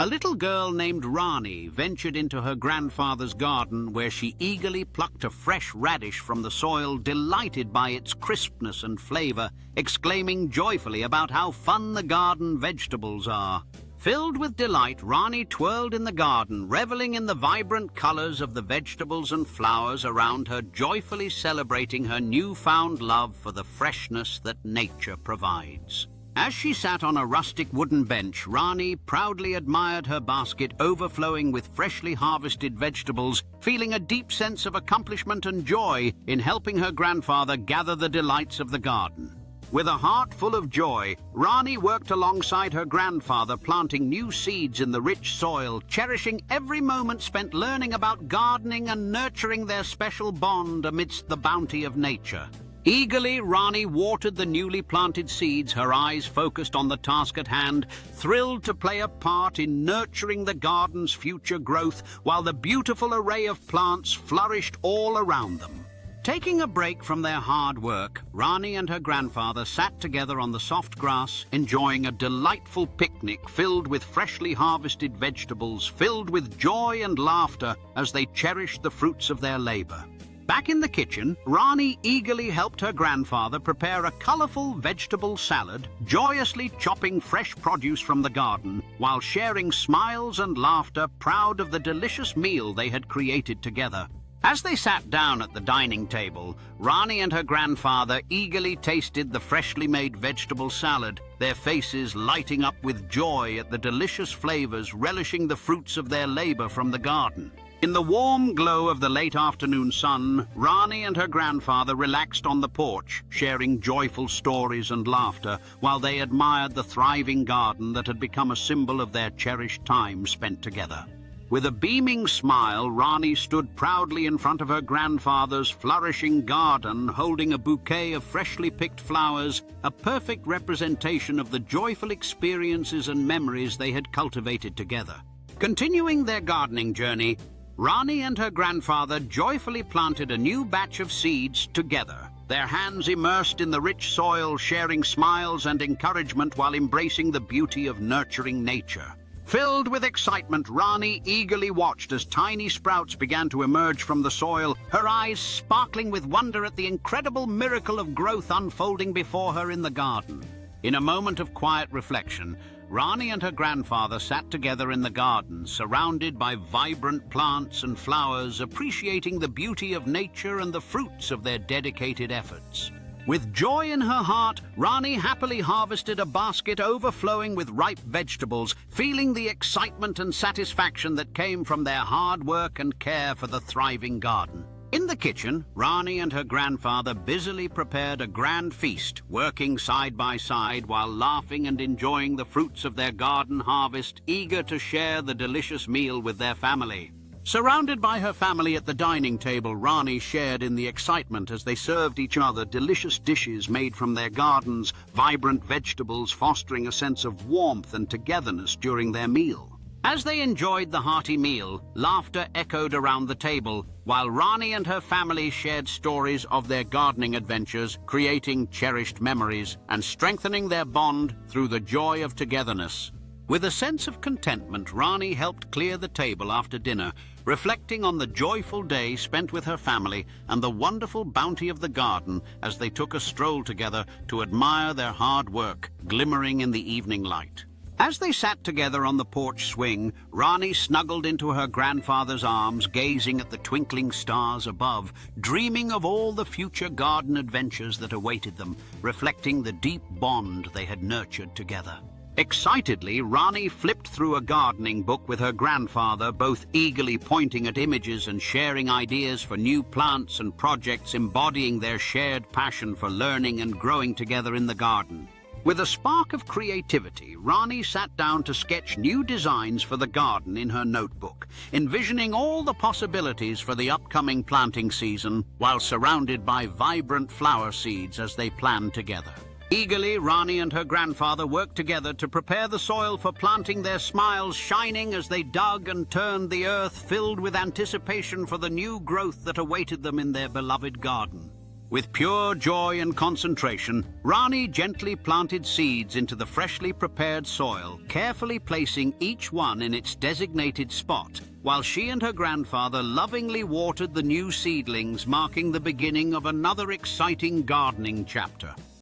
A little girl named Rani ventured into her grandfather's garden, where she eagerly plucked a fresh radish from the soil, delighted by its crispness and flavor, exclaiming joyfully about how fun the garden vegetables are. Filled with delight, Rani twirled in the garden, reveling in the vibrant colors of the vegetables and flowers around her, joyfully celebrating her newfound love for the freshness that nature provides. As she sat on a rustic wooden bench, Rani proudly admired her basket overflowing with freshly harvested vegetables, feeling a deep sense of accomplishment and joy in helping her grandfather gather the delights of the garden. With a heart full of joy, Rani worked alongside her grandfather, planting new seeds in the rich soil, cherishing every moment spent learning about gardening and nurturing their special bond amidst the bounty of nature. Eagerly, Rani watered the newly planted seeds, her eyes focused on the task at hand, thrilled to play a part in nurturing the garden's future growth, while the beautiful array of plants flourished all around them. Taking a break from their hard work, Rani and her grandfather sat together on the soft grass, enjoying a delightful picnic filled with freshly harvested vegetables, filled with joy and laughter as they cherished the fruits of their labor. Back in the kitchen, Rani eagerly helped her grandfather prepare a colorful vegetable salad, joyously chopping fresh produce from the garden, while sharing smiles and laughter, proud of the delicious meal they had created together. As they sat down at the dining table, Rani and her grandfather eagerly tasted the freshly made vegetable salad, their faces lighting up with joy at the delicious flavors, relishing the fruits of their labor from the garden. In the warm glow of the late afternoon sun, Rani and her grandfather relaxed on the porch, sharing joyful stories and laughter, while they admired the thriving garden that had become a symbol of their cherished time spent together. With a beaming smile, Rani stood proudly in front of her grandfather's flourishing garden, holding a bouquet of freshly picked flowers, a perfect representation of the joyful experiences and memories they had cultivated together. Continuing their gardening journey, Rani and her grandfather joyfully planted a new batch of seeds together, their hands immersed in the rich soil, sharing smiles and encouragement while embracing the beauty of nurturing nature. Filled with excitement, Rani eagerly watched as tiny sprouts began to emerge from the soil, her eyes sparkling with wonder at the incredible miracle of growth unfolding before her in the garden. In a moment of quiet reflection, Rani and her grandfather sat together in the garden, surrounded by vibrant plants and flowers, appreciating the beauty of nature and the fruits of their dedicated efforts. With joy in her heart, Rani happily harvested a basket overflowing with ripe vegetables, feeling the excitement and satisfaction that came from their hard work and care for the thriving garden. In the kitchen, Rani and her grandfather busily prepared a grand feast, working side by side while laughing and enjoying the fruits of their garden harvest, eager to share the delicious meal with their family. Surrounded by her family at the dining table, Rani shared in the excitement as they served each other delicious dishes made from their gardens, vibrant vegetables fostering a sense of warmth and togetherness during their meal. As they enjoyed the hearty meal, laughter echoed around the table, while Rani and her family shared stories of their gardening adventures, creating cherished memories and strengthening their bond through the joy of togetherness. With a sense of contentment, Rani helped clear the table after dinner, reflecting on the joyful day spent with her family and the wonderful bounty of the garden as they took a stroll together to admire their hard work glimmering in the evening light. As they sat together on the porch swing, Rani snuggled into her grandfather's arms, gazing at the twinkling stars above, dreaming of all the future garden adventures that awaited them, reflecting the deep bond they had nurtured together. Excitedly, Rani flipped through a gardening book with her grandfather, both eagerly pointing at images and sharing ideas for new plants and projects embodying their shared passion for learning and growing together in the garden. With a spark of creativity, Rani sat down to sketch new designs for the garden in her notebook, envisioning all the possibilities for the upcoming planting season while surrounded by vibrant flower seeds as they planned together. Eagerly, Rani and her grandfather worked together to prepare the soil for planting, their smiles shining as they dug and turned the earth, filled with anticipation for the new growth that awaited them in their beloved garden. With pure joy and concentration, Rani gently planted seeds into the freshly prepared soil, carefully placing each one in its designated spot, while she and her grandfather lovingly watered the new seedlings, marking the beginning of another exciting gardening chapter.